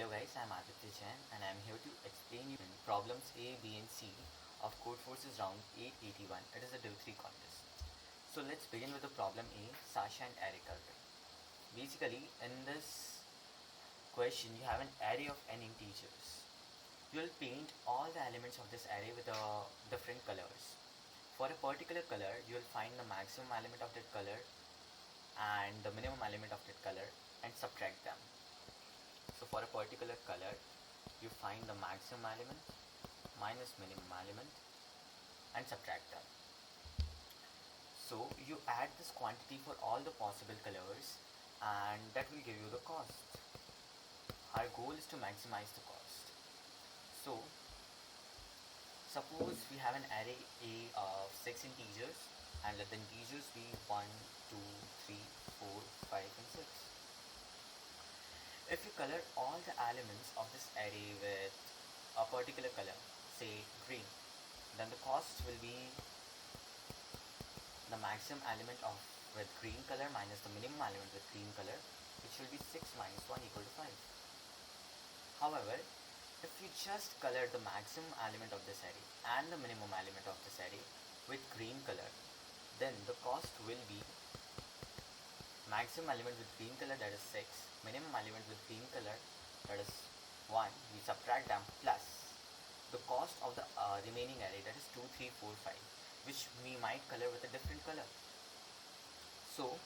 Hello guys, I'm IITM and I'm here to explain you problems A, B and C of Codeforces round 881. It is a Div 3 contest. So let's begin with the problem A, Sasha and Eric are doing. Basically in this question you have an array of n integers. You will paint all the elements of this array with different colors. For a particular color you will find the maximum element of that color and the minimum element of that color and subtract them. So for a particular color, you find the maximum element minus minimum element and subtract them. So you add this quantity for all the possible colors and that will give you the cost. Our goal is to maximize the cost. So suppose we have an array A of 6 integers and let the integers be 1, 2, 3, 4, 5 and 6. If you color all the elements of this array with a particular color, say green, then the cost will be the maximum element of with green color minus the minimum element with green color, which will be 6 minus 1 equal to 5. However, if you just color the maximum element of this array and the minimum element of this array with green color, then the cost will be maximum element with green color, that is 6, minimum element with green color, that is 1, we subtract them, plus the cost of the remaining array, that is 2, 3, 4, 5, which we might color with a different color. So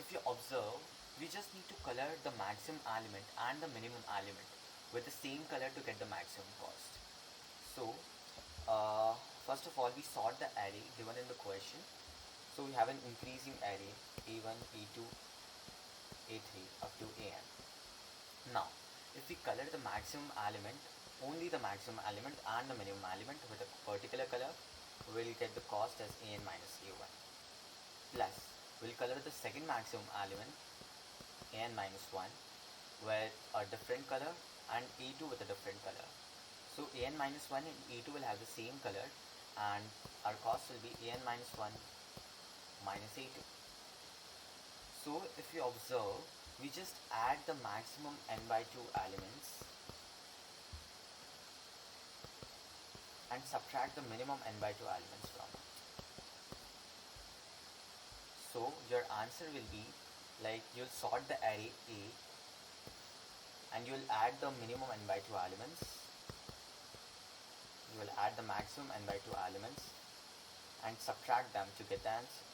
if you observe, we just need to color the maximum element and the minimum element with the same color to get the maximum cost. So first of all, we sort the array given in the question. So we have an increasing array A1, A2, A3 up to AN. Now, if we color the maximum element, only the maximum element and the minimum element with a particular color, we'll get the cost as AN minus A1. Plus, we'll color the second maximum element, AN minus 1, with a different color and A2 with a different color. So AN minus 1 and A2 will have the same color and our cost will be AN minus 1 minus A2. So if you observe, we just add the maximum n by 2 elements and subtract the minimum n by 2 elements from it. So your answer will be like you'll sort the array A and you'll add the minimum n by 2 elements, you will add the maximum n by 2 elements and subtract them to get the answer.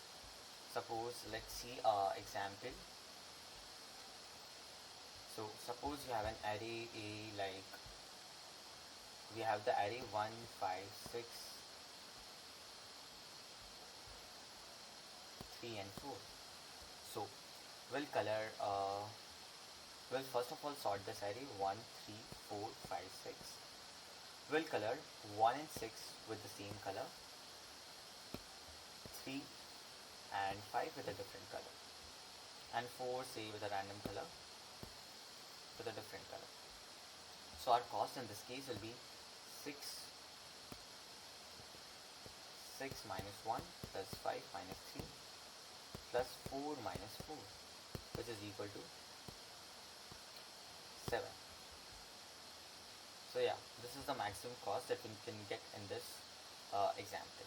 Suppose let's see example. So suppose you have an array A, like we have the array 1, 5, 6, 3 and 4. So we'll color we'll first of all sort this array 1, 3, 4, 5, 6. We'll color 1 and 6 with the same color, 3 and 5 with a different color, and 4 say with a random color with a different color. So our cost in this case will be 6 minus 1 plus 5 minus 3 plus 4 minus 4, which is equal to 7. So yeah, this is the maximum cost that we can get in this example.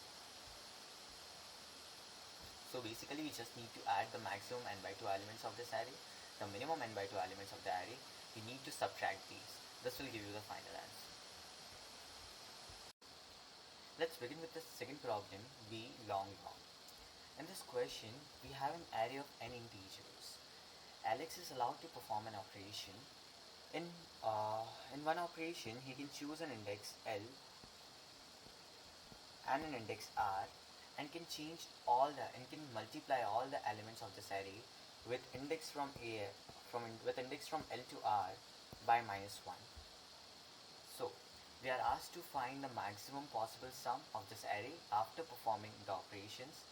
So basically we just need to add the maximum n by 2 elements of this array, the minimum n by 2 elements of the array. We need to subtract these. This will give you the final answer. Let's begin with the second problem, B long. In this question we have an array of n integers. Alex is allowed to perform an operation. In one operation he can choose an index L and an index R and can multiply all the elements of this array with index from L to R by minus 1. So we are asked to find the maximum possible sum of this array after performing the operations.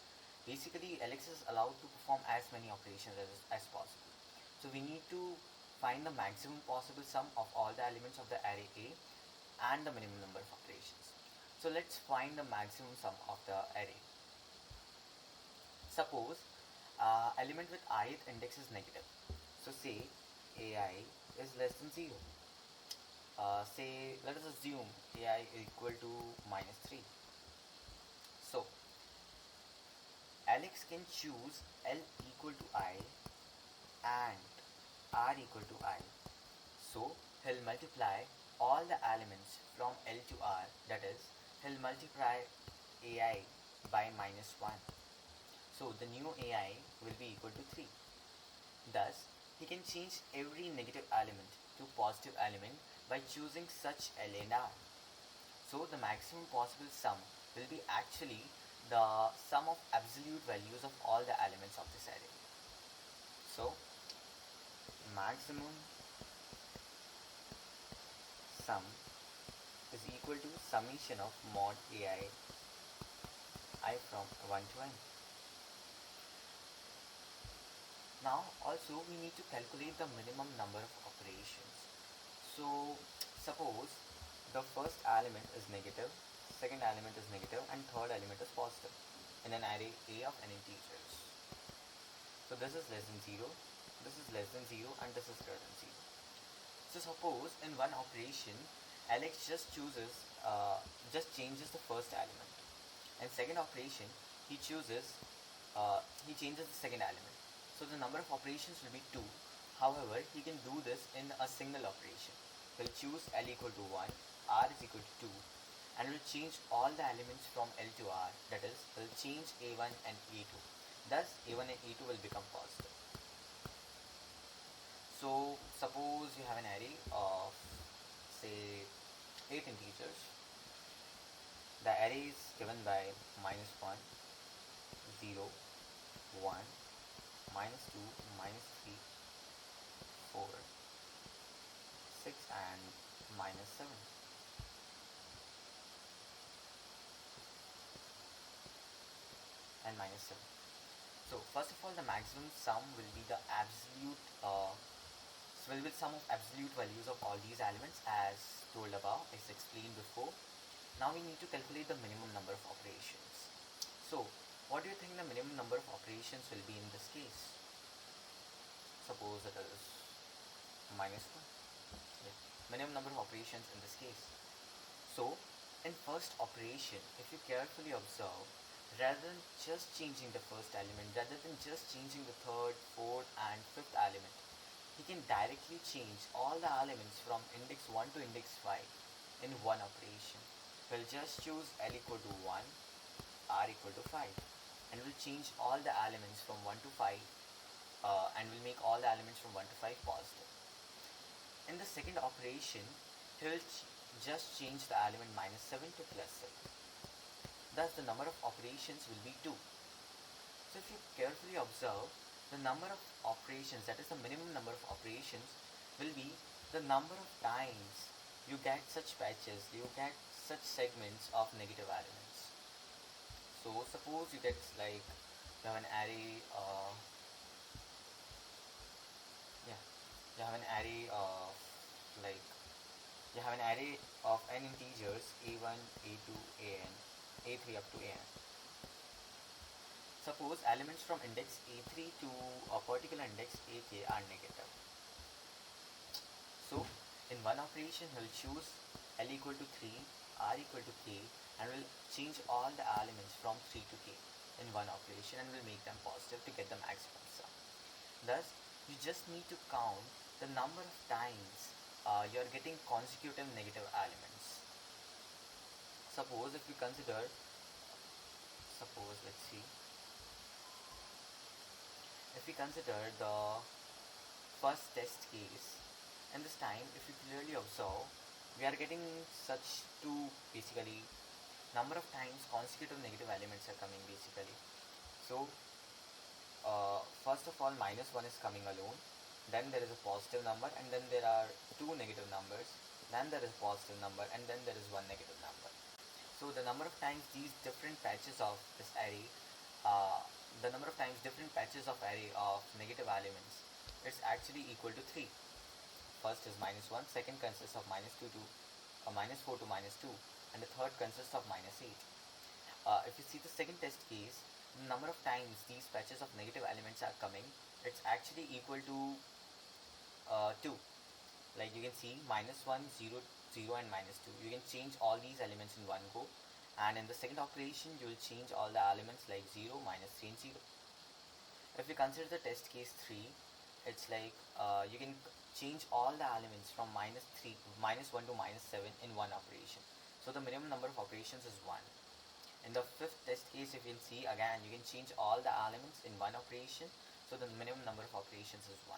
Basically Alex is allowed to perform as many operations as possible. So we need to find the maximum possible sum of all the elements of the array A and the minimum number of operations. So let's find the maximum sum of the array. Suppose element with ith index is negative. So say ai is less than 0. say let us assume ai equal to -3. So Alex can choose L equal to I and R equal to I. So he'll multiply all the elements from L to R, that is, he'll multiply AI by -1. So the new AI will be equal to 3. Thus, he can change every negative element to positive element by choosing such L and R. So the maximum possible sum will be actually the sum of absolute values of all the elements of this array. So maximum sum is equal to summation of mod ai I from 1 to n. Now also we need to calculate the minimum number of operations. So suppose the first element is negative, second element is negative, and third element is positive in an array A of n integers. So this is less than 0, this is less than 0, and this is greater than 0. So suppose in one operation Alex just changes the first element. In second operation he changes the second element. So the number of operations will be 2. However, he can do this in a single operation. He'll choose L equal to 1, R is equal to 2, and will change all the elements from L to R. That is, he'll change A1 and A2. Thus, A1 and A2 will become positive. So suppose you have an array of say 8 integers. The array is given by -1, 0, 1, -2, -3, 4, 6, and -7. And -7. So first of all, the maximum sum will be the sum of absolute values of all these elements as told above, as explained before. Now we need to calculate the minimum number of operations. So what do you think the minimum number of operations will be in this case? Suppose it is -1. Yeah. Minimum number of operations in this case. So in first operation, if you carefully observe, rather than just changing the first element, rather than just changing the third, fourth, and fifth element, he can directly change all the elements from index 1 to index 5 in one operation. We'll just choose L equal to 1, R equal to 5, and we'll change all the elements from 1 to 5, and we'll make all the elements from 1 to 5 positive. In the second operation, he'll just change the element -7 to +7. Thus the number of operations will be 2. So if you carefully observe, the number of operations, that is the minimum number of operations, will be the number of times you get such patches, you get such segments of negative elements. So suppose you get like you have an array you have an array of like you have an array of n integers a1, a2, an, a3 up to an. Suppose elements from index a3 to a particular index ak are negative. So in one operation he'll choose L equal to 3, R equal to k, and will change all the elements from 3 to k in one operation and will make them positive to get the maximum sum. Thus you just need to count the number of times you are getting consecutive negative elements. Suppose if we consider, if we consider the first test case, in this time if you clearly observe, we are getting such two basically number of times consecutive negative elements are coming basically. So first of all -1 is coming alone, then there is a positive number, and then there are two negative numbers, then there is a positive number, and then there is one negative number. So the number of times these different patches of this array, the number of times different patches of array of negative elements, it's actually equal to 3. First is -1, second consists of -2 to -4 to -2, and the third consists of -8. If you see the second test case, the number of times these patches of negative elements are coming, it's actually equal to 2. like you can see minus 1, 0, 0 and minus 2. You can change all these elements in one go, and in the second operation you will change all the elements like 0, minus 3 and 0. If we consider the test case 3, it's like you can change all the elements from minus 1 to minus 7 in one operation. So the minimum number of operations is 1. In the fifth test case, if you can see, again you can change all the elements in one operation, so the minimum number of operations is 1.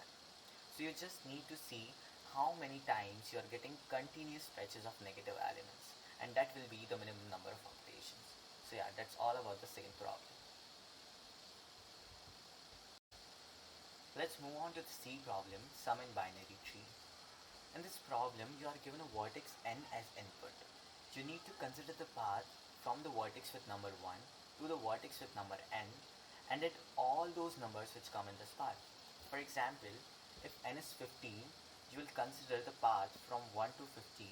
So you just need to see how many times you are getting continuous stretches of negative elements, and that will be the minimum number of operations. So yeah, that's all about the second problem. Let's move on to the C problem, sum in binary tree. In this problem, you are given a vertex n as input. You need to consider the path from the vertex with number 1 to the vertex with number n, and at all those numbers which come in this path. For example, if n is 15, you will consider the path from 1 to 15.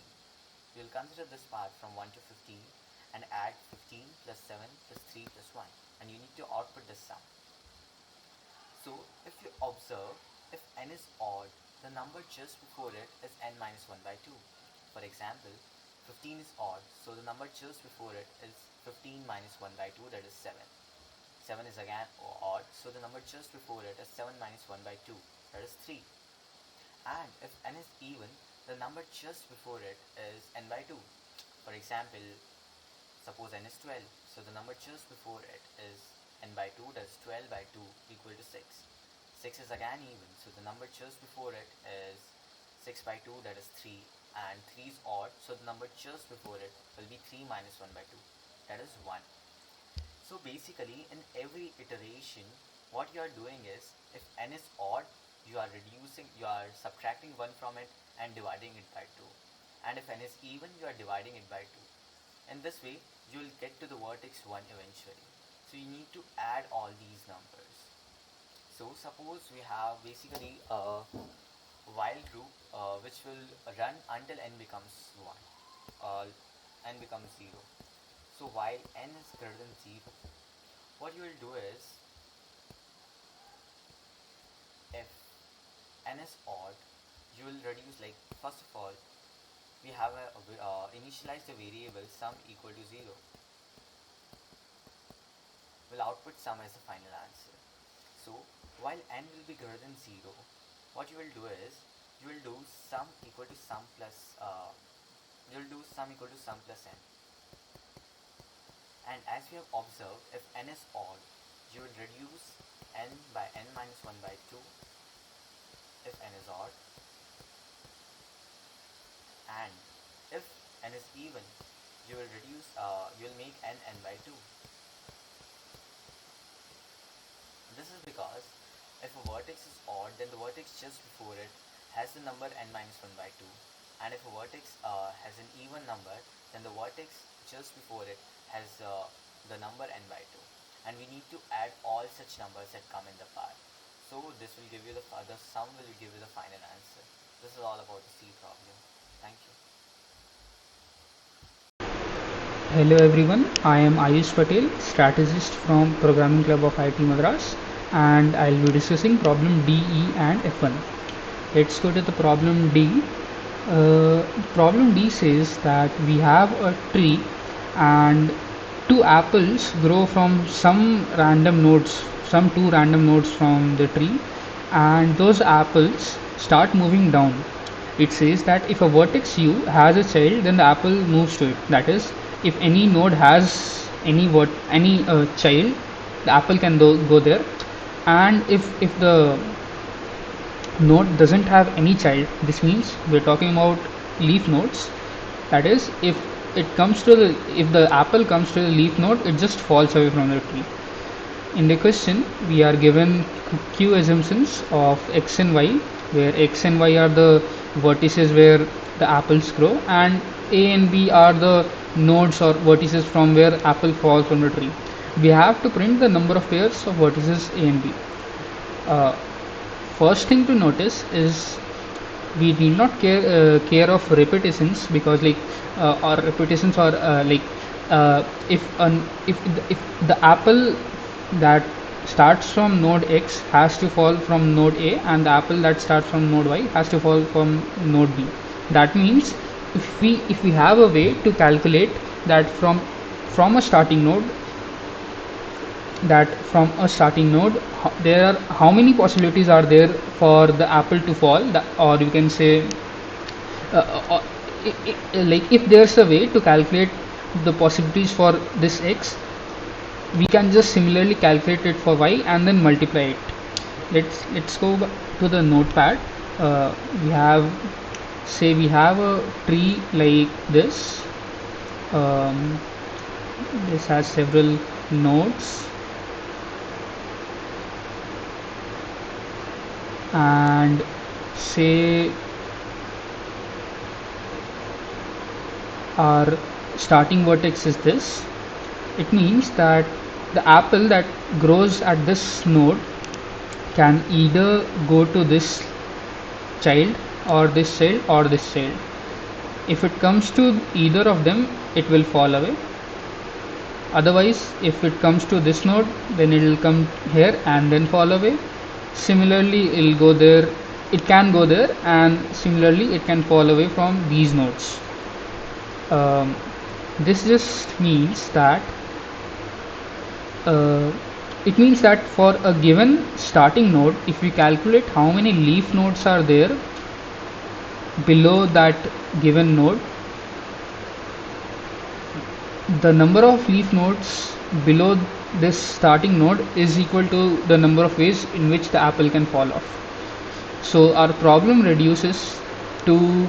You will consider this path from 1 to 15 and add 15 plus 7 plus 3 plus 1, and you need to output this sum. So if you observe, if n is odd, the number just before it is n minus 1 by 2. For example, 15 is odd, so the number just before it is 15 minus 1 by 2, that is 7. 7 is again odd, so the number just before it is 7 minus 1 by 2, that is 3. And if n is even, the number just before it is n by 2. For example, suppose n is 12, so the number just before it is n by 2, that is 12 by 2 equal to 6. 6 is again even, so the number just before it is 6 by 2, that is 3, and 3 is odd, so the number just before it will be 3 minus 1 by 2, that is 1. So basically, in every iteration, what you are doing is, if n is odd, you are subtracting 1 from it and dividing it by 2. And if n is even, you are dividing it by 2. In this way, you will get to the vertex 1 eventually. So you need to add all these numbers. So suppose we have basically a while loop which will run until n becomes 1, n becomes 0. So while n is greater than 0, what you will do is, if n is odd, you will reduce, like first of all, we have initialize the variable sum equal to 0. Will output sum as the final answer. So while n will be greater than 0, what you will do is, you will do sum equal to sum plus n. And as we have observed, if n is odd, you will reduce n by n minus 1 by 2 if n is odd, and if n is even, you will make n by 2. This is because if a vertex is odd, then the vertex just before it has the number n minus 1 by 2, and if a vertex has an even number, then the vertex just before it has the number n by 2, and we need to add all such numbers that come in the path. So this will give you the sum will give you the final answer. This is all about the C problem. Thank you. Hello everyone, I am Ayush Patel, strategist from Programming Club of IIT Madras, and I will be discussing problem D, E and F1. Let's go to the problem D. Problem D says that we have a tree and two apples grow from some two random nodes from the tree, and those apples start moving down. It says that if a vertex U has a child, then the apple moves to it. That is, if any node has any child, the apple can go there. And if the node doesn't have any child, this means we're talking about leaf nodes. That is, if the apple comes to the leaf node, it just falls away from the tree. In the question, we are given Q assumptions of x and y, where x and y are the vertices where the apples grow, and a and b are the nodes or vertices from where apple falls from the tree. We have to print the number of pairs of vertices a and b. First thing to notice is we need not care of repetitions, because or repetitions or if the apple that starts from node X has to fall from node A, and the apple that starts from node Y has to fall from node B. That means if we have a way to calculate that from a starting node, there are how many possibilities are there for the apple to fall, or you can say like if there's a way to calculate the possibilities for this X, we can just similarly calculate it for Y and then multiply it. Let's go to the notepad. We have a tree like this. This has several nodes, and say our starting vertex is this. It means that the apple that grows at this node can either go to this child or this child or this child. If it comes to either of them, it will fall away. Otherwise, if it comes to this node, then it will come here and then fall away. Similarly, it can go there, and similarly it can fall away from these nodes. This just means that for a given starting node, if we calculate how many leaf nodes are there below that given node, the number of leaf nodes below this starting node is equal to the number of ways in which the apple can fall off. So our problem reduces to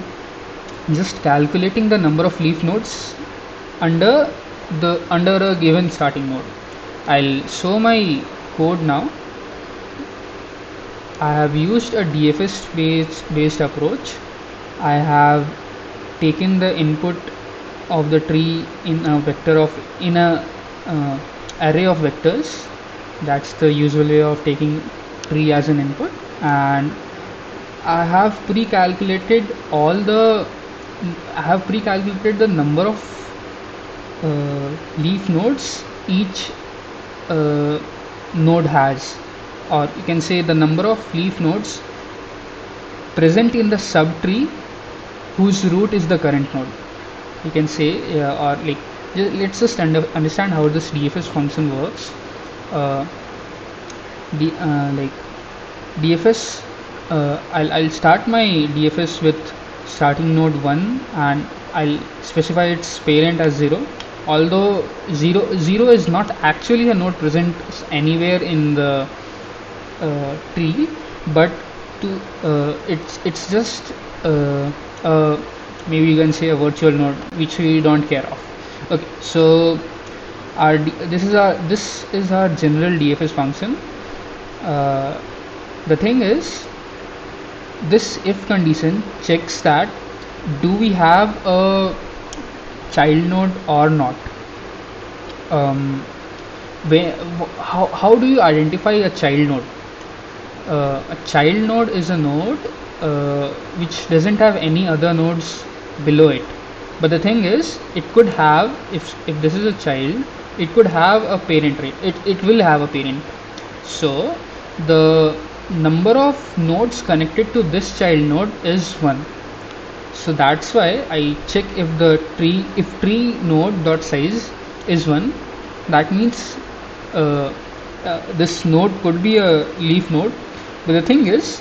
just calculating the number of leaf nodes under a given starting node. I'll show my code now. I have used a DFS based approach. I have taken the input of the tree in a array of vectors. That's the usual way of taking tree as an input, and I have pre-calculated the number of leaf nodes each node has, or you can say the number of leaf nodes present in the subtree whose root is the current node. You can say, or like, let's just understand how this DFS function works. DFS, I'll start my DFS with starting node 1, and I'll specify its parent as 0. Although 0 is not actually a node present anywhere in the tree, but it's just maybe you can say a virtual node which we don't care of. Okay, so this is our general DFS function. The thing is, this if condition checks that do we have a child node or not. How do you identify a child node? A child node is a node which doesn't have any other nodes below it. But the thing is, it could have, if this is a child, it could have a parent, right? It will have a parent. So the number of nodes connected to this child node is 1. So that's why I check if tree node dot size is 1. That means this node could be a leaf node. But the thing is,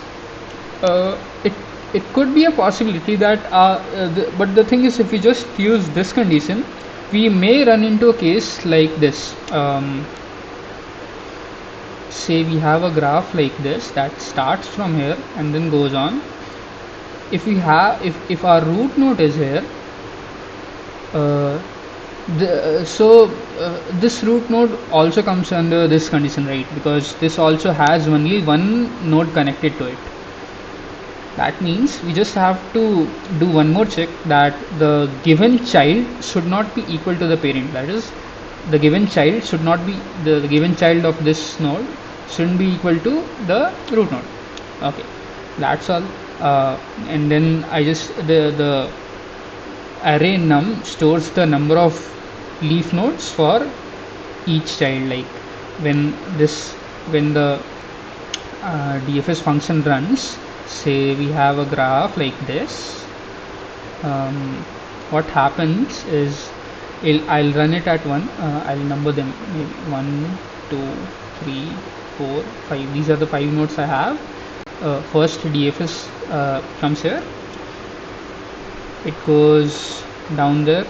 it could be a possibility that but the thing is, if we just use this condition, we may run into a case like this. Say we have a graph like this that starts from here and then goes on. If our root node is here, this root node also comes under this condition, right? Because this also has only one node connected to it. That means we just have to do one more check, that the given child should not be equal to the parent. That is, the given child should not be the given child of this node shouldn't be equal to the root node. Okay, that's all. And then I just the array num stores the number of leaf nodes for each child. Like when this when the DFS function runs, say we have a graph like this, what happens is I'll run it at 1. I'll number them, maybe 1, 2, 3, 4, 5. These are the 5 nodes I have. First DFS comes here, it goes down there,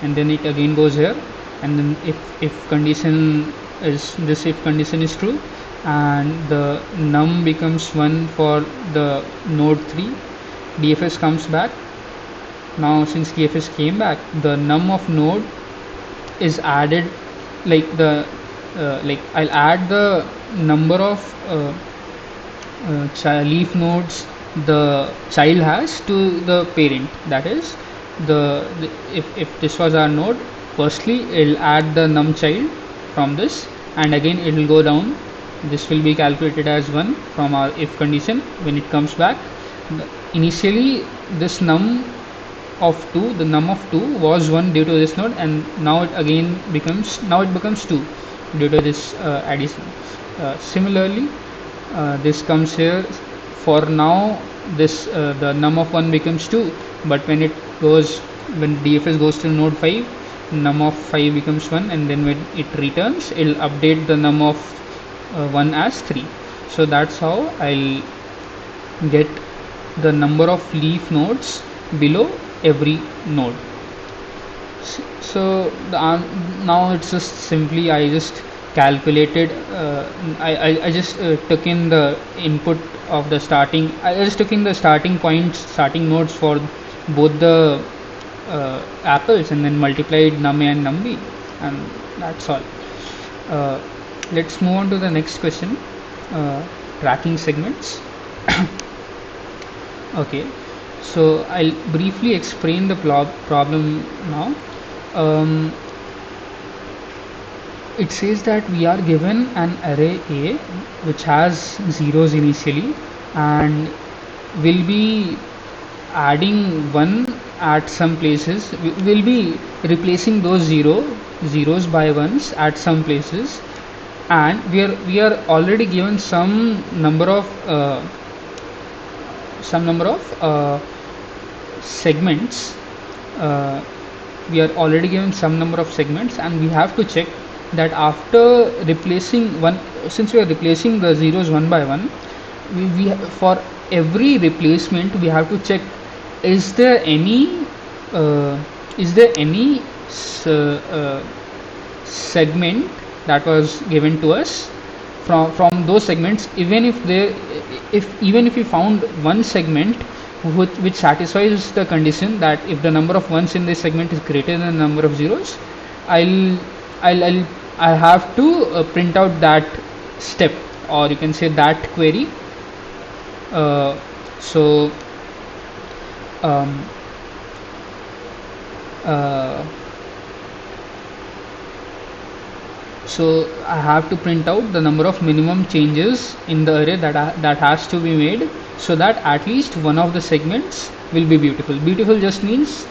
and then it again goes here, and then if condition is this, if condition is true and the num becomes 1 for the node 3, DFS comes back. Now since DFS came back, the num of node is added, like the I'll add the number of leaf nodes the child has to the parent. That is, if this was our node, firstly it'll add the num child from this, and again it will go down. This will be calculated as 1 from our if condition. When it comes back, initially this num of 2, the num of 2 was 1 due to this node, and now it again becomes 2 due to this addition. Similarly, this comes here. For now, this the num of 1 becomes 2, but when DFS goes to node 5, num of 5 becomes 1, and then when it returns, it'll update the num of 1 as 3. So that's how I'll get the number of leaf nodes below every node. So now it's just simply I just calculated, I just took in the input of the starting, I just took in the starting points, starting nodes for both the apples, and then multiplied num A and num B, and that's all. Let's move on to the next question, tracking segments. Okay, so I'll briefly explain the problem now. It says that we are given an array A which has zeros initially, and will be adding 1 at some places. We'll be replacing those zeros by ones at some places, and we are already given some number of segments. We are already given some number of segments, and we have to check that after replacing one, since we are replacing the zeros one by one, we for every replacement we have to check, is there any segment that was given to us from those segments, even if we found one segment which satisfies the condition that if the number of ones in this segment is greater than the number of zeros, I have to print out that step, or you can say that query. So I have to print out the number of minimum changes in the array that has to be made, so that at least one of the segments will be beautiful. Beautiful just means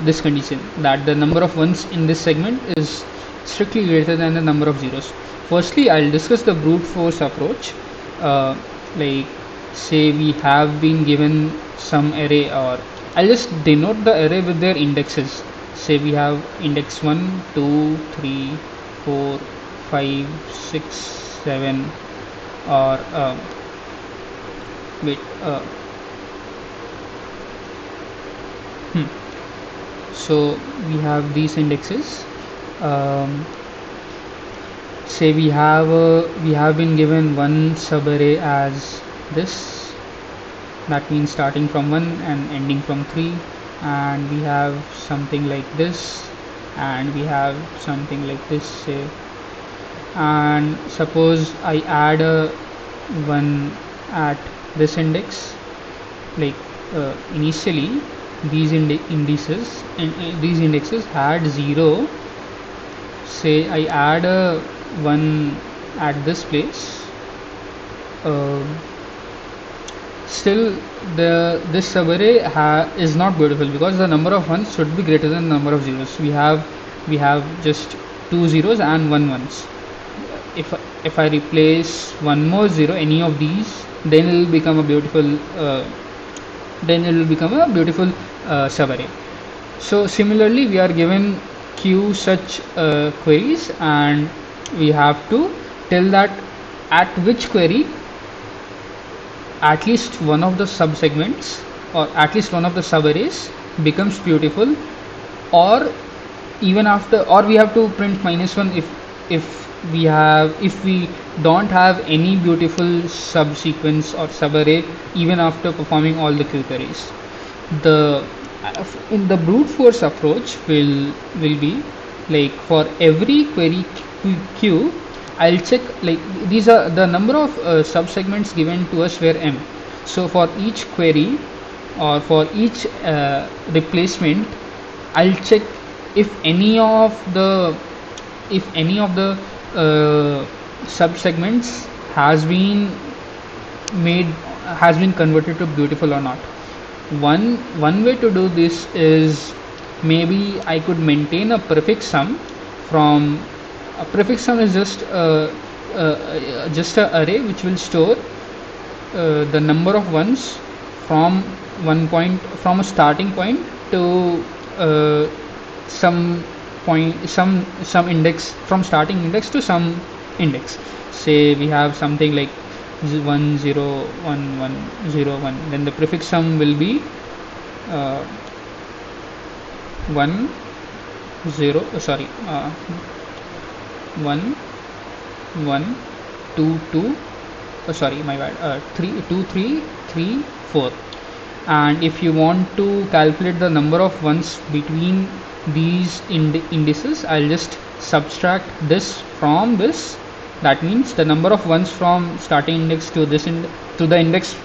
this condition, that the number of ones in this segment is strictly greater than the number of zeros. Firstly, I'll discuss the brute force approach. Like, say we have been given some array, or I'll just denote the array with their indexes. Say we have index 1, 2, 3, 4, 5, 6, 7, or so we have these indexes. Say we have been given one subarray as this, that means starting from 1 and ending from 3, and we have something like this, and we have something like this, say, and suppose I add a 1 at this index. Like initially these indexes had 0. Say I add a 1 at this place, still this subarray is not beautiful, because the number of ones should be greater than the number of zeros. We have just 2 zeros and 1 ones. if I replace one more 0, any of these, then it will become a beautiful subarray. So similarly, we are given q such queries, and we have to tell that at which query at least one of the subsegments or at least one of the subarrays becomes beautiful, or even after, or we have to print -1 if we don't have any beautiful subsequence or subarray even after performing all the q queries. In the brute force approach will be like, for every query q, I'll check, like, these are the number of subsegments given to us were m. So for each query or for each replacement, I'll check if any of the subsegments has been converted to beautiful or not. One way to do this is, maybe I could maintain a prefix sum. A prefix sum is just a array which will store the number of ones from a starting point to some index, from starting index to some index. Say we have something like 1 0 1 1 0 1, then the prefix sum will be 1 0 sorry 1 1 2 2 sorry, my bad, 3 2 3 3 4. And if you want to calculate the number of ones between these indices, I'll just subtract this from this. That means the number of ones from starting index to this to the index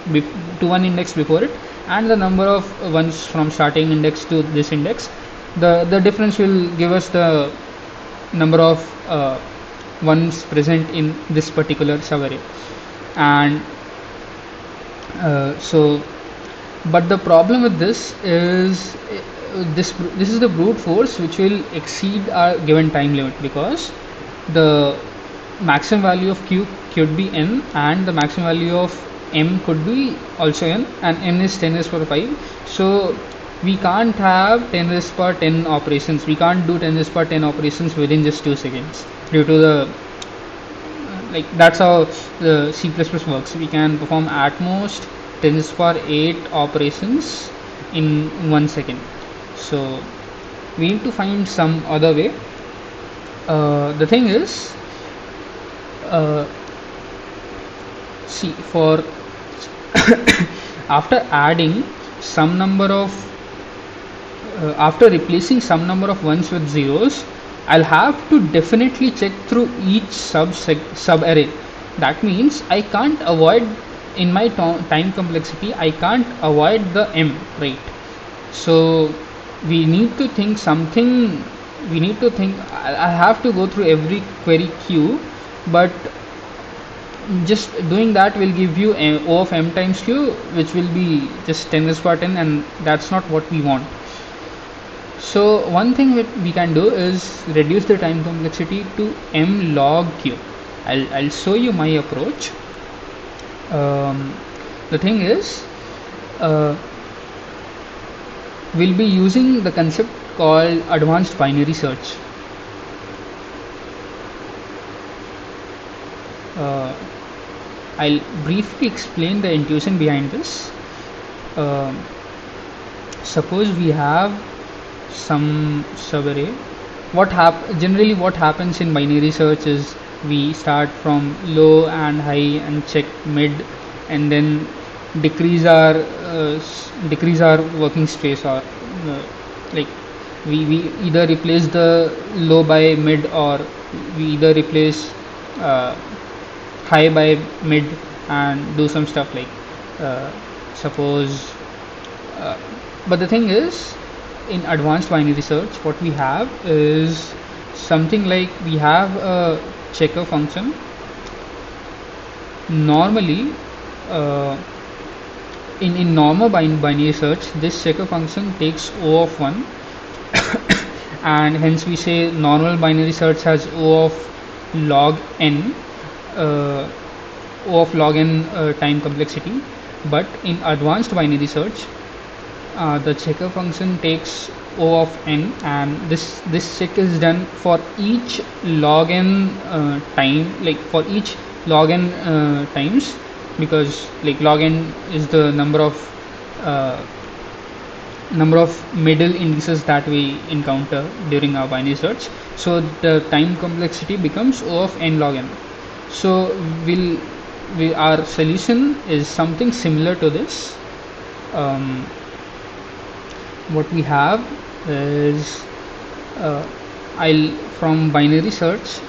to one index before it, and the number of ones from starting index to this index. The difference will give us the number of ones present in this particular subarray. And but the problem with this is, this is the brute force which will exceed our given time limit, because the maximum value of q could be n, and the maximum value of m could be also n, and n is 10 raised to the power 5. So we can't have 10 raised to the power 10 operations. We can't do 10 raised to the power 10 operations within just 2 seconds, due to the that's how the C++ works. We can perform at most 10 raised to the power 8 operations in 1 second. So we need to find some other way. The thing is, see, for after adding some number of after replacing some number of ones with zeros, I'll have to definitely check through each sub array. That means I can't avoid, in my time complexity, I can't avoid the m, right? So we need to think something. I have to go through every query q, but just doing that will give you O of m times q, which will be just 10 raised to the power 10, and that's not what we want. So one thing that we can do is reduce the time complexity to m log q. I'll show you my approach. The thing is, we'll be using the concept called advanced binary search. I'll briefly explain the intuition behind this. Suppose we have some subarray. Generally what happens in binary search is, we start from low and high and check mid, and then decrease our working space, or we either replace the low by mid, or we either replace high by mid and do some stuff like suppose. But the thing is, in advanced binary search, what we have is something like, we have a checker function. Normally, in normal binary search, this checker function takes O of 1 and hence we say normal binary search has O of log n. O of log n time complexity, but in advanced binary search, the checker function takes O of n, and this check is done for each log n time, like for each log n times, because like log n is the number of middle indices that we encounter during our binary search. So the time complexity becomes O of n log n. So our solution is something similar to this. What we have is from binary search,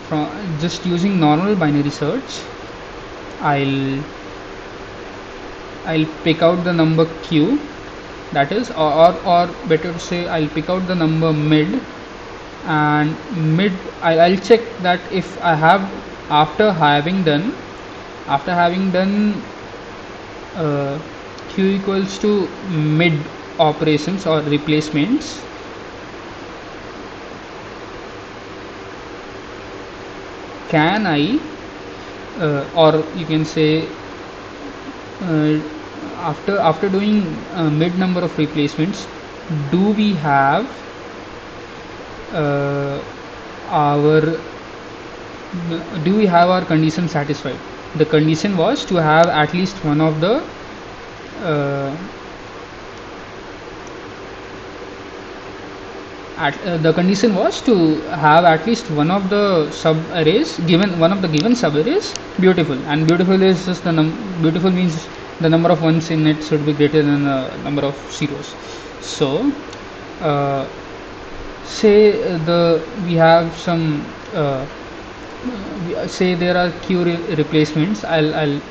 from just using normal binary search, I'll pick out the number q, that is, or better to say, I'll pick out the number mid, and mid I'll check that if I have, after having done q equals to mid operations or replacements, can I or you can say after doing mid number of replacements, do we have our condition satisfied? The condition was to have at least one of the condition was to have at least one of the sub arrays, given sub arrays beautiful, and beautiful is just beautiful means the number of ones in it should be greater than the number of zeros. So say we have some say there are q replacements. I'll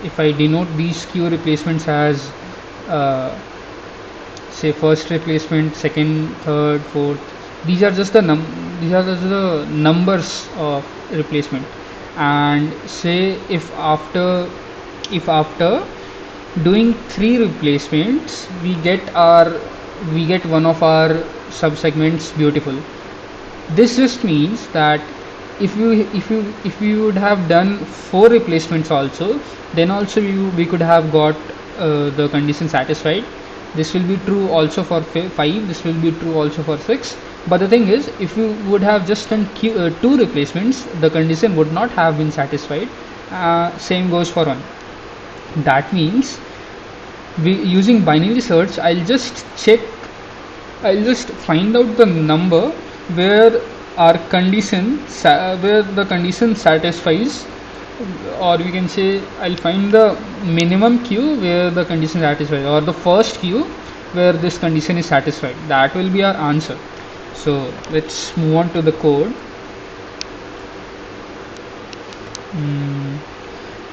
if I denote these q replacements as say first replacement, second, third, fourth, these are just the numbers of replacement. And say if after doing 3 replacements we get one of our subsegments beautiful, this just means that if we would have done 4 replacements also, then also we could have got the condition satisfied. This will be true also for 5, this will be true also for 6. But the thing is, if you would have just done 2 replacements, the condition would not have been satisfied. Same goes for 1. That means using binary search, I'll just find out the number where the condition satisfies, or we can say I'll find the minimum q where the condition is satisfied, or the first q where this condition is satisfied. That will be our answer. So let's move on to the code.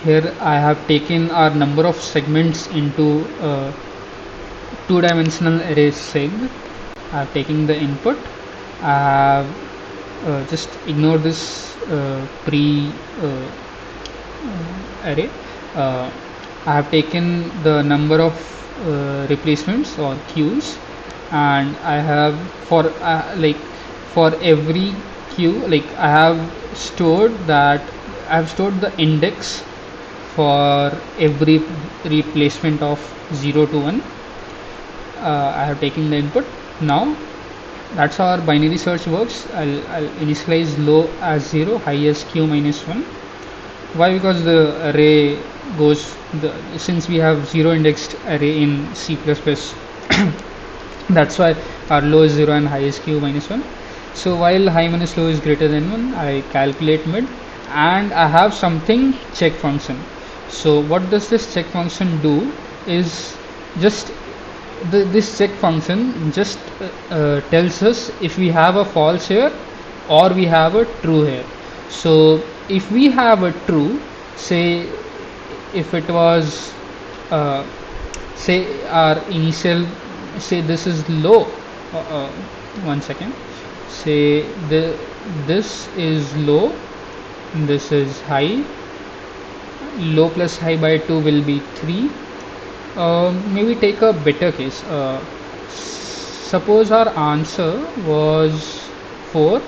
Here I have taken our number of segments into 2-dimensional array seg. I have taken the input. I have just ignore this pre array. I have taken the number of replacements or queues, and I have for every queue, I have stored the index for every replacement of 0 to 1. I have taken the input. Now that's how our binary search works. I'll initialize low as 0, high as q minus 1. Why? Because the array goes, since we have 0 indexed array in C++, that's why our low is 0 and high is q minus 1. So while high minus low is greater than 1, I calculate mid, and I have something check function. So what does this check function do is just this check function just tells us if we have a false here or we have a true here. So if we have a true, say if it was say our initial, say this is low, one second, say this is low, this is high, low plus high by 2 will be 3. Maybe take a better case. Suppose our answer was 4.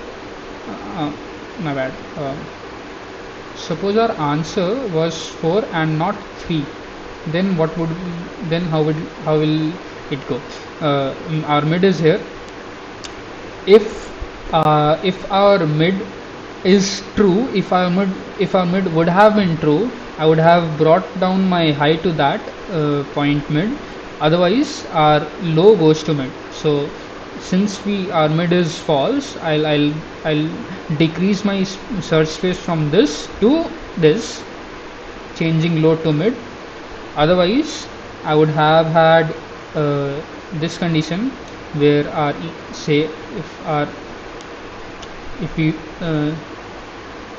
My bad. suppose our answer was 4 and not 3, then what would then how will it go? Our mid is here. If our mid is true, if our mid would have been true, I would have brought down my high to that point mid. Otherwise, our low goes to mid. So since our mid is false, I'll decrease my search space from this to this, changing low to mid. Otherwise, I would have had this condition where our say if we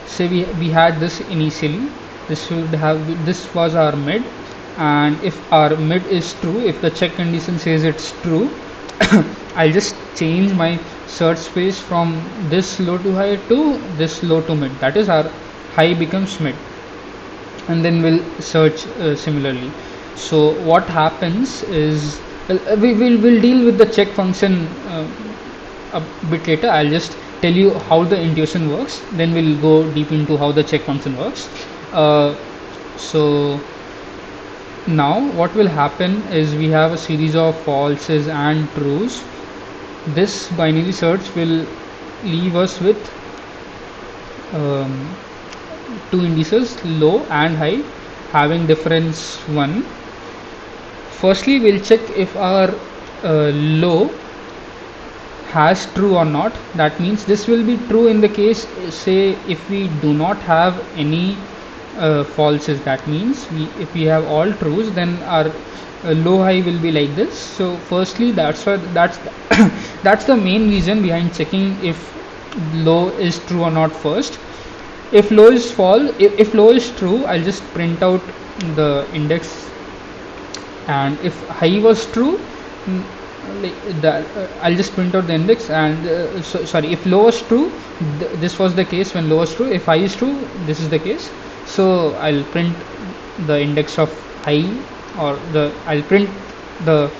say we had this initially, this was our mid, and if our mid is true, if the check condition says it's true, I'll just change my search space from this low to high to this low to mid, that is our high becomes mid, and then we'll search similarly. So what happens is we'll deal with the check function a bit later. I'll just tell you how the intuition works, then we'll go deep into how the check function works. So now what will happen is we have a series of falses and trues. This binary search will leave us with two indices, low and high, having difference 1. Firstly, we'll check if our low has true or not. That means this will be true in the case, say, if we do not have any falses. That means if we have all trues, then our low high will be like this. So firstly, that's that's the main reason behind checking if low is true or not first. If low is false, if low is true, I'll just print out the index, and if high was true, I'll just print out the index, and sorry, if low was true, this was the case when low was true. If high is true, this is the case. So I'll print the index of high, or I'll print the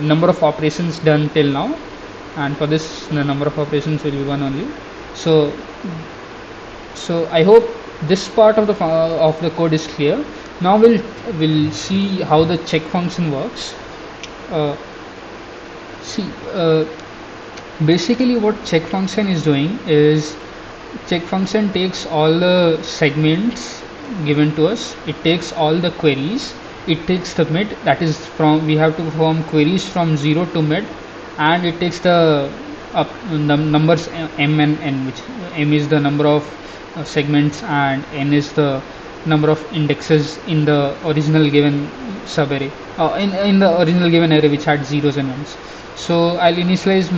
number of operations done till now, and for this the number of operations will be 1 only. So I hope this part of the code is clear. Now we'll see how the check function works. Basically what check function is doing is, check function takes all the segments given to us, it takes all the queries, it takes the mid, that is from we have to perform queries from 0 to mid, and it takes the numbers m and n, which m is the number of segments and n is the number of indexes in the original given subarray, in the original given array which had zeros and ones. So I'll initialize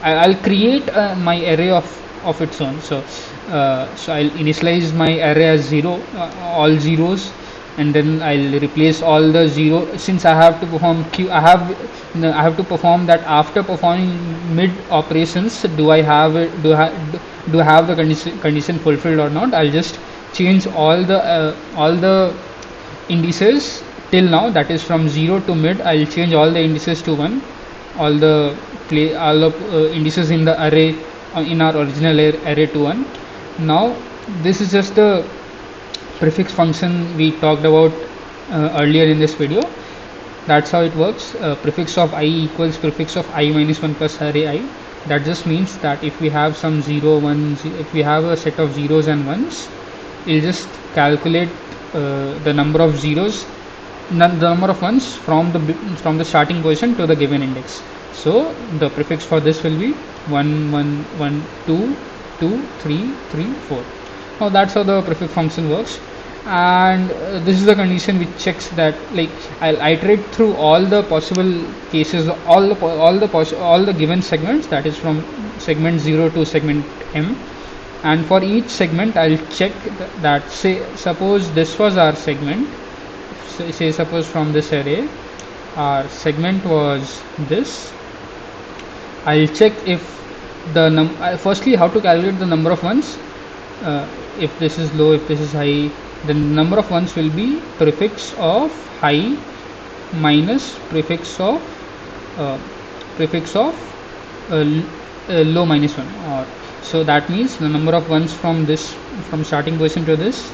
I'll create my array of its own. So I'll initialize my array as 0, all zeros, and then I'll replace all the 0. Since I have to perform I have to perform that after performing mid operations. Do I have the condition fulfilled or not? I'll just change all the indices till now, that is from 0 to mid. I'll change all the indices to 1, all the indices in the array in our original array to 1. Now this is just the prefix function we talked about earlier in this video. That's how it works. Prefix of I equals prefix of I minus 1 plus array I. That just means that if we have some 0 1, if we have a set of zeros and ones, we'll just calculate the number of zeros, the number of ones from the starting position to the given index. So the prefix for this will be 1 1 1 2 2 3 3 4. Now that's how the prefix function works, and this is the condition which checks that, like, I'll iterate through all the possible cases, all the given segments, that is from segment 0 to segment m, and for each segment I'll check that, say suppose this was our segment, say suppose from this array our segment was this. I'll check if firstly how to calculate the number of ones. If this is low, if this is high, then the number of ones will be prefix of high minus prefix of low minus 1, or so that means the number of ones from this from starting position to this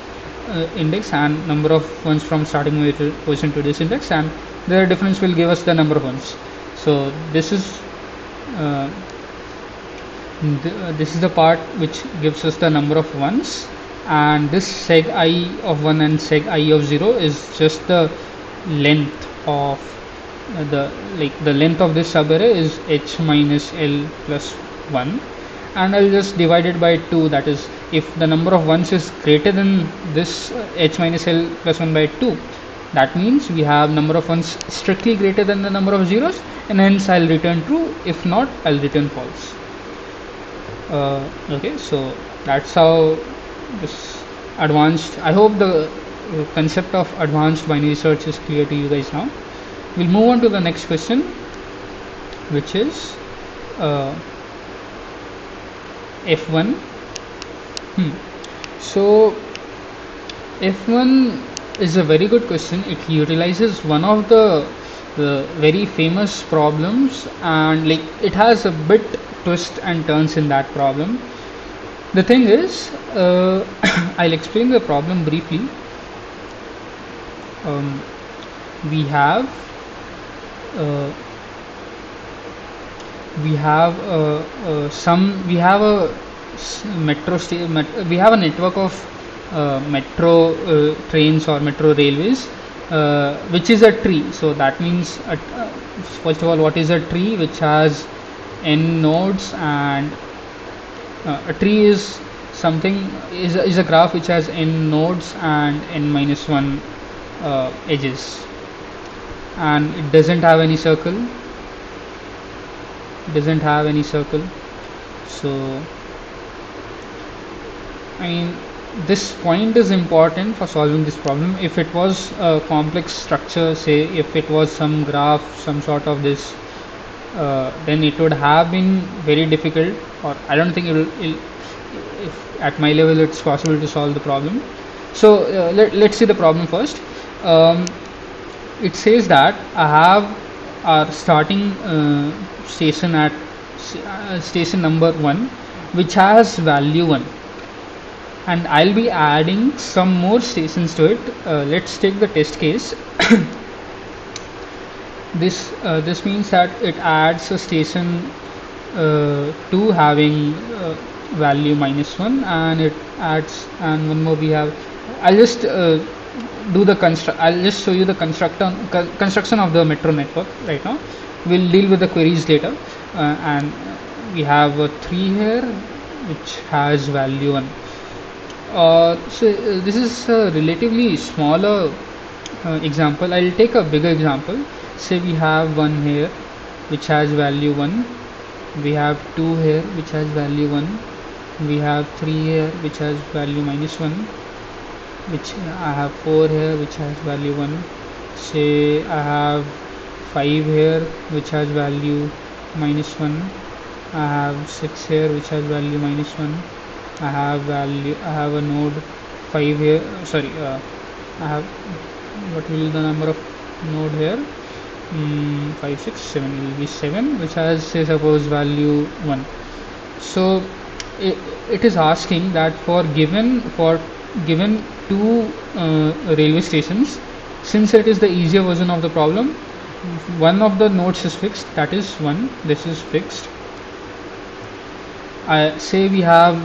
index, and number of ones from starting position to this index, and the difference will give us the number of ones. So this is this is the part which gives us the number of ones, and this seg I of 1 and seg I of 0 is just the length of the length of this subarray is h minus l plus 1, and I'll just divide it by 2. That is, if the number of ones is greater than this h minus l plus 1 by 2, that means we have number of ones strictly greater than the number of zeros, and hence I'll return true. If not, I'll return false. Okay, so that's how this advanced, I hope the concept of advanced binary search is clear to you guys now. We'll move on to the next question, which is F1. So F1 is a very good question. It utilizes one of the very famous problems, and like it has a bit twists and turns in that problem. The thing is, I'll explain the problem briefly. We have we have a network of metro trains or metro railways, which is a tree. So that means first of all, what is a tree? Which has n nodes, and a tree is something is a graph which has n nodes and n minus 1 edges, and it doesn't have any circle. So I mean, this point is important for solving this problem. If it was a complex structure, say if it was some graph, some sort of this, then it would have been very difficult, or I don't think if at my level it's possible to solve the problem. So let's see the problem first. It says that I have our starting station at station number 1, which has value 1, and I'll be adding some more stations to it. Let's take the test case. This means that it adds a station 2 having value minus 1, and it adds, and one more we have. I'll just I'll just show you the construction of the metro network right now. We'll deal with the queries later, and we have a 3 here which has value 1. So this is a relatively smaller example. I'll take a bigger example. Say we have 1 here which has value 1, we have 2 here which has value 1, we have 3 here which has value minus 1, which I have 4 here which has value 1. Say I have 5 here which has value minus 1, I have 6 here which has value minus 1, I have a node 5 here, I have, what will be the number of node here? 5, 6, 7 will be 7, which has, say, suppose value 1. So it is asking that for given 2 railway stations, since it is the easier version of the problem, one of the nodes is fixed, that is 1. This is fixed. Say we have,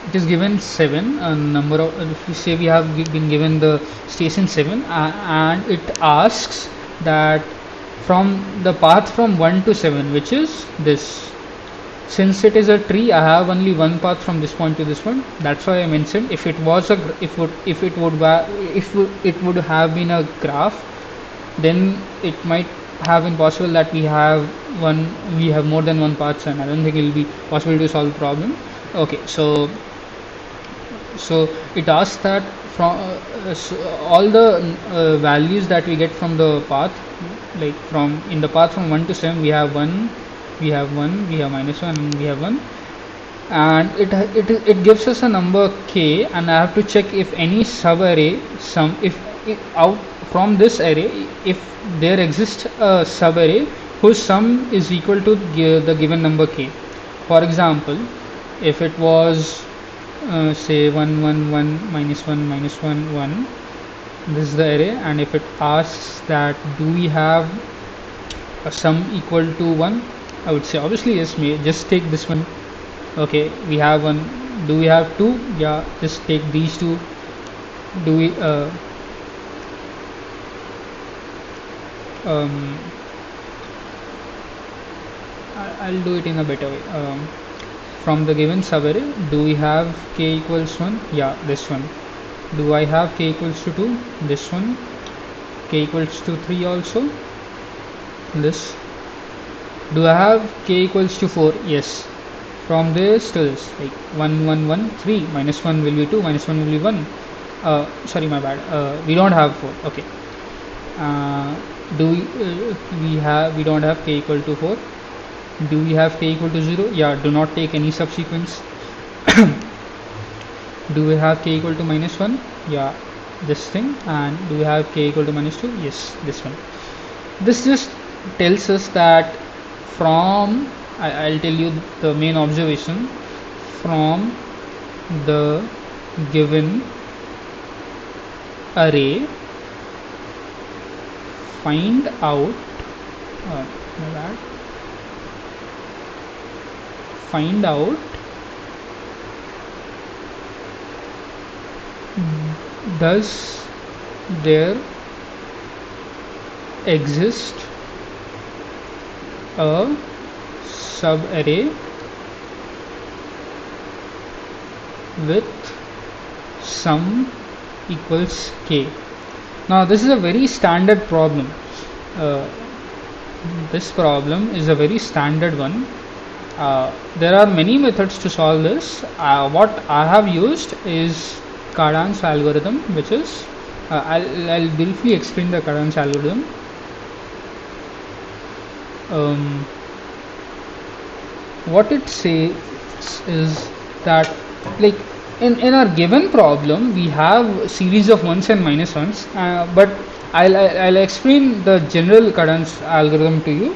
it is given 7, a number of, say we have been given the station 7, and it asks that from the path from 1 to 7, which is this. Since it is a tree, I have only one path from this point to this point. That's why I mentioned if it was a if it would have been a graph, then it might have been possible that we have more than one path, and I don't think it will be possible to solve the problem. Okay, so it asks that from all the values that we get from the path, like from in the path from 1 to 7, we have 1, we have minus 1, and we have 1, and it gives us a number k, and I have to check if any sub array if out from this array, if there exists a sub array whose sum is equal to the given number k. For example, if it was say 1 1 1 minus 1 minus 1 1, this is the array, and if it asks that do we have a sum equal to 1, I would say obviously yes, just take this one. Okay, we have one. Do we have 2? Yeah, just take these two. Do we I'll do it in a better way. From the given subarray, do we have k equals 1? Yeah, this one. Do I have k equals to 2? This one. K equals to 3 also? This. Do I have k equals to 4? Yes. From this to this, like 1 1 1 3 minus 1 will be 2, minus 1 will be 1. Sorry, my bad. We don't have 4. Okay. Do we don't have k equal to 4? Do we have k equal to 0? Yeah, do not take any subsequence. Do we have k equal to minus 1? Yeah, this thing. And do we have k equal to minus 2? Yes, this one. This just tells us that from, I'll tell you the main observation, from the given array, find out does there exist a subarray with sum equals k. Now this is a very standard problem. This problem is a very standard one. There are many methods to solve this. What I have used is Cardan's algorithm, which is I'll briefly explain the Cardan's algorithm. What it says is that, like, in our given problem we have a series of ones and minus ones, but I'll explain the general Cardan's algorithm to you.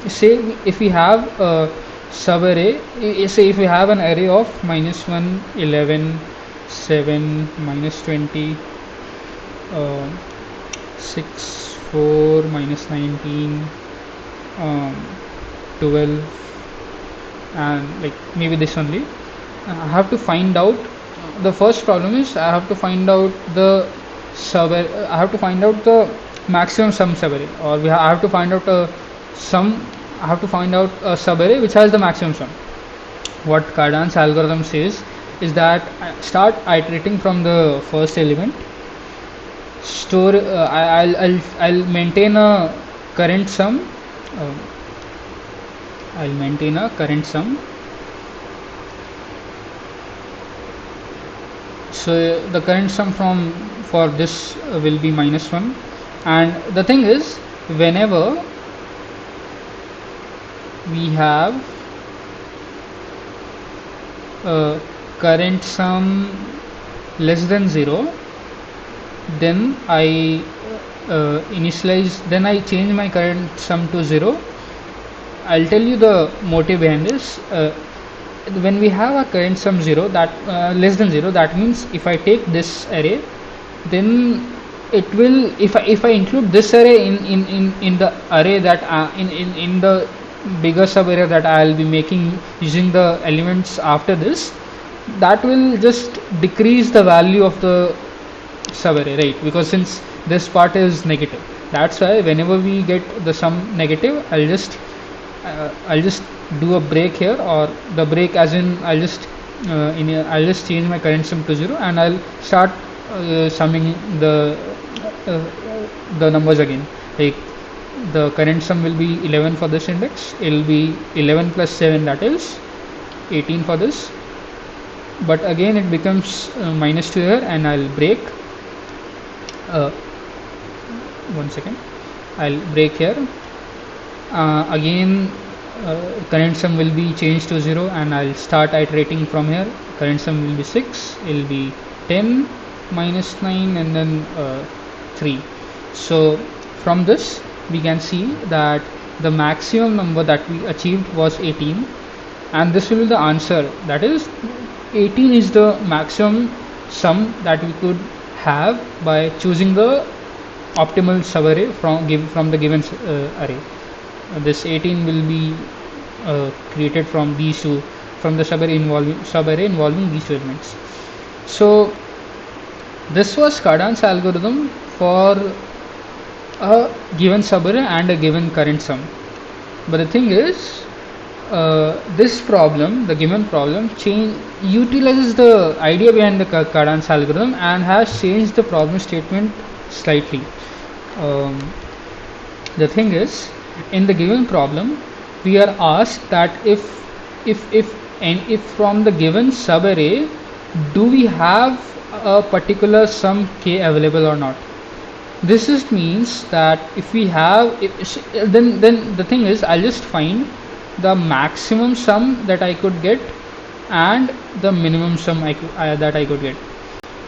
Say if we have a subarray, say if we have an array of minus 1 11 7 minus 20 6 4 minus 19 12 and like maybe this only. I have to find out, the first problem is I have to find out the subarray, I have to find out the maximum sum subarray, or I have to find out a subarray which has the maximum sum. What Cardan's algorithm says is that start iterating from the first element, store I'll maintain a current sum, so the current sum for this will be minus 1, and the thing is, whenever we have current sum less than 0, then I then I change my current sum to 0. I'll tell you the motive behind this. When we have a current sum 0, that less than 0, that means if I take this array, then it will, if I include this array in the array that in the bigger subarray that I'll be making using the elements after this, that will just decrease the value of the subarray, right? Because since this part is negative, that's why whenever we get the sum negative, I'll just do a break here, or the break as in I'll just change my current sum to 0, and I'll start summing the numbers again. Like the current sum will be 11 for this index, it will be 11 plus 7, that is 18 for this, but again it becomes minus 2 here, and I'll break. 1 second, I'll break here. Again current sum will be changed to 0, and I'll start iterating from here. Current sum will be 6, it will be 10 minus 9, and then 3. So from this we can see that the maximum number that we achieved was 18, and this will be the answer. That is, 18 is the maximum sum that we could have by choosing the optimal subarray from the given array. This 18 will be created from these two, from the subarray involving these two elements. So this was Cardan's algorithm for a given subarray and a given current sum. But the thing is, this problem, the given problem, utilizes the idea behind the Cardan's algorithm and has changed the problem statement slightly. The thing is, in the given problem, we are asked that if from the given subarray, do we have a particular sum k available or not? This just means that if we have, then the thing is, I'll just find the maximum sum that I could get and the minimum sum that I could get.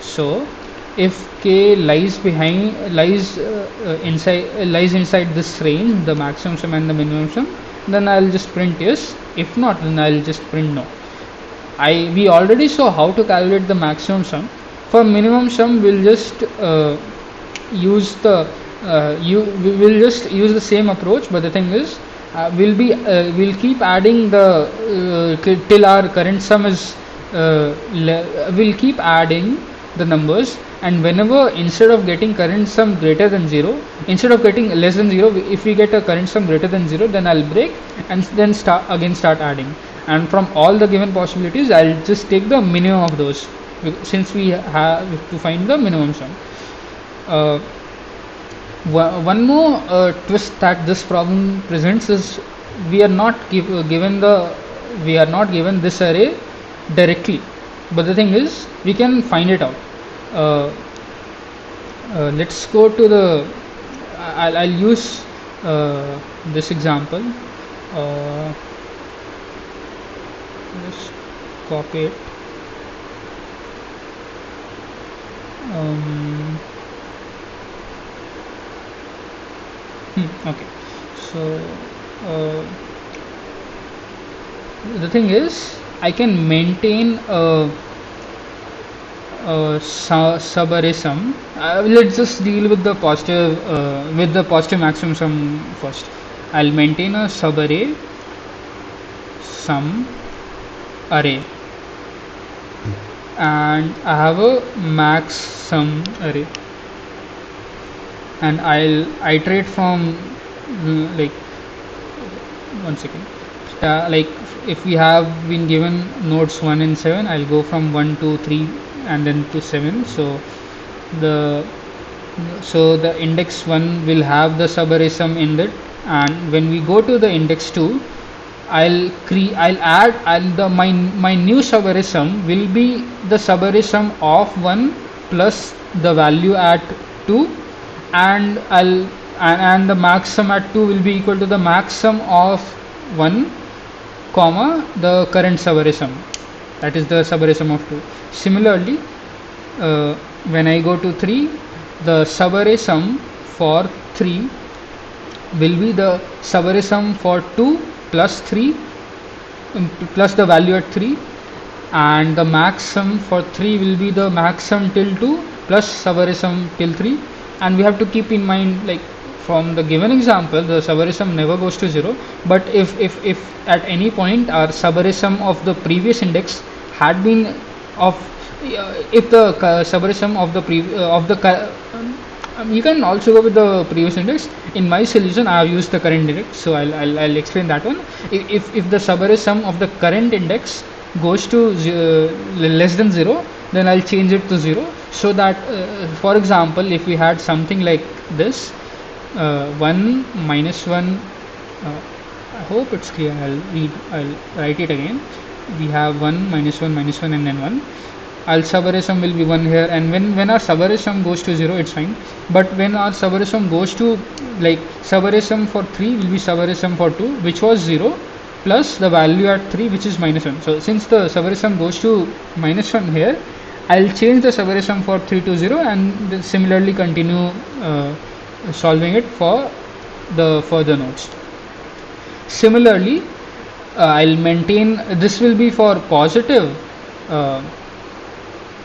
So if k lies inside this range, the maximum sum and the minimum sum, then I'll just print yes. If not, then I'll just print no. We already saw how to calculate the maximum sum. For minimum sum, we'll just use the same approach, but the thing is, we'll keep adding the till our current sum is we'll keep adding the numbers, and whenever, instead of getting current sum greater than 0, instead of getting less than 0, if we get a current sum greater than 0, then I'll break and then start adding, and from all the given possibilities I'll just take the minimum of those, since we have to find the minimum sum. One more twist that this problem presents is we are not given this array directly, but the thing is, we can find it out. Let's go to the I'll use this example. Just copy it. Okay, so the thing is, I can maintain a subarray sum. Let's just deal with the positive maximum sum first. I'll maintain a subarray sum array, and I have a max sum array, and I'll iterate from like, one second, like if we have been given nodes 1 and 7, I'll go from 1 to 3 and then to 7. So the index 1 will have the subarray sum in it, and when we go to the index 2, my new subarray sum will be the subarray sum of 1 plus the value at 2, and the max sum at 2 will be equal to the max sum of 1 comma the current subarray sum, that is the subarray sum of 2. Similarly, when I go to 3, the subarray sum for 3 will be the subarray sum for 2 plus 3 plus the value at 3, and the max sum for 3 will be the max sum till 2 plus subarray sum till 3. And we have to keep in mind, like from the given example, the subarray sum never goes to 0, but if at any point our subarray sum of the previous index had been if the subarray sum of the you can also go with the previous index. In my solution, I have used the current index, so I'll explain that one. If the subarray sum of the current index goes to less than 0, then I'll change it to 0, so that for example, if we had something like this, 1 minus 1, I hope it's clear. I'll write it again. We have 1 minus 1 minus 1 and then 1. Our subarray sum will be 1 here, and when our subarray sum goes to 0, it's fine. But when our subarray sum goes to, like, subarray sum for 3 will be subarray sum for 2, which was 0, plus the value at 3, which is minus 1. So since the subarray sum goes to minus 1 here, I'll change the subarray sum for 3 to 0, and then similarly continue solving it for the further nodes. Similarly, I'll maintain, this will be for positive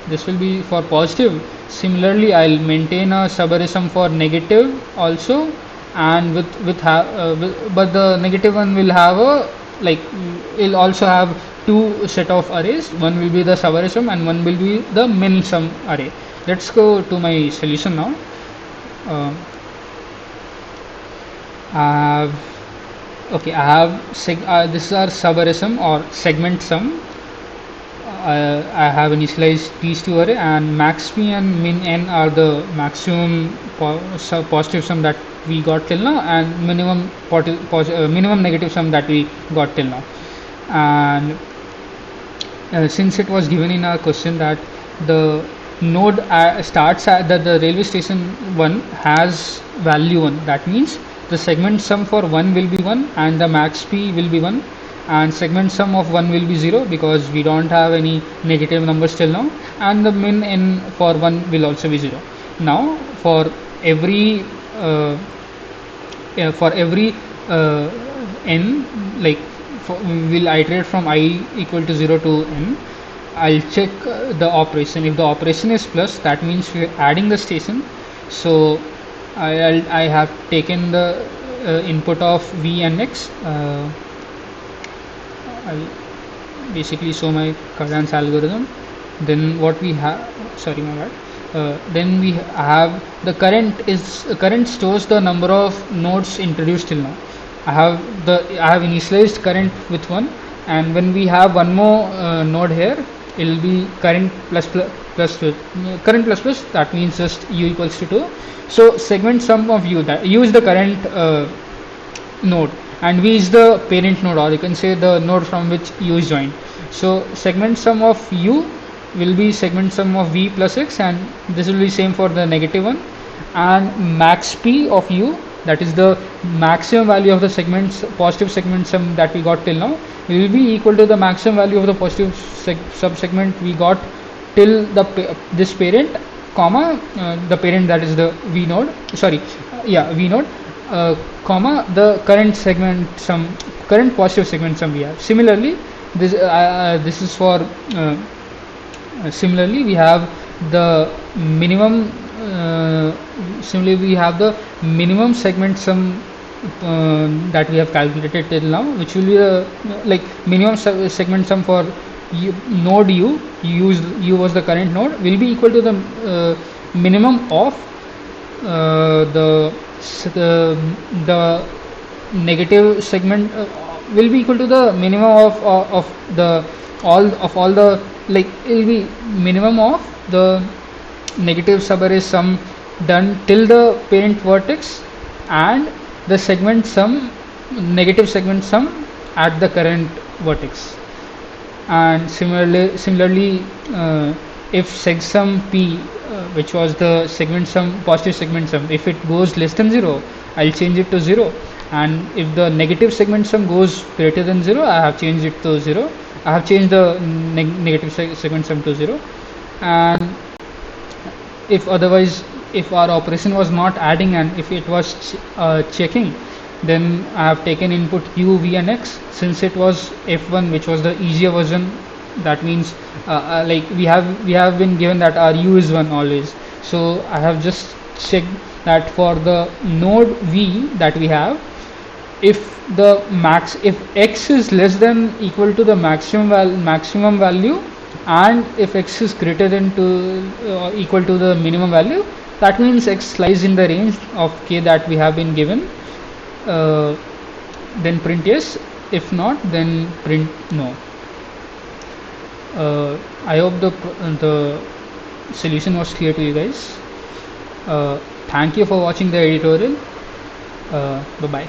this will be for positive. Similarly, I'll maintain a subarray for negative also, and but the negative one will have a, like, will also have two set of arrays. One will be the subarray sum and one will be the min sum array. Let's go to my solution now. I have this is our subarray sum or segment sum. I have initialized these two array, and max p and min n are the maximum positive sum that we got till now, and minimum negative sum that we got till now. And since it was given in our question that the node starts at the railway station 1 has value 1, that means the segment sum for 1 will be 1 and the max p will be 1, and segment sum of 1 will be 0 because we don't have any negative numbers till now, and the min n for 1 will also be 0. Now for every n, like we'll iterate from I equal to 0 to n. I'll check the operation. If the operation is plus, that means we're adding the station. So I have taken the input of v and x. I'll basically show my cadence algorithm. Then what we have, sorry my bad. Then we have the current stores the number of nodes introduced till now. I have initialized current with 1, and when we have one more node here, it will be current plus current plus plus, that means just u equals to 2. So segment sum of u, that u is the current node and v is the parent node, or you can say the node from which u is joined. So segment sum of u will be segment sum of v plus x, and this will be same for the negative one. And max p of u, that is the maximum value of the positive segment sum that we got till now, will be equal to the maximum value of the positive subsegment we got till this parent, comma the parent, that is the v node, v node, comma the current positive segment sum we have. Similarly, this is for similarly we have the minimum. Similarly, we have the minimum segment sum that we have calculated till now, which will be the minimum segment sum for node u. U was the current node, will be equal to the minimum of the negative segment will be equal to the minimum of all the, it will be minimum of the negative subarray sum done till the parent vertex and the segment sum, negative segment sum at the current vertex. And similarly if seg sum p, which was the segment sum, positive segment sum, if it goes less than 0, I'll change it to 0, and if the negative segment sum goes greater than 0, I have changed it to 0. I have changed the negative segment sum to 0. And if otherwise, if our operation was not adding and if it was checking, then I have taken input u, v and x. Since it was f1, which was the easier version, that means we have been given that our u is 1 always. So I have just checked that for the node v that we have, if x is less than equal to the maximum value, and if x is greater than equal to the minimum value, that means x lies in the range of k that we have been given, then print yes. If not, then print no. I hope the solution was clear to you guys. Thank you for watching the editorial. Bye bye.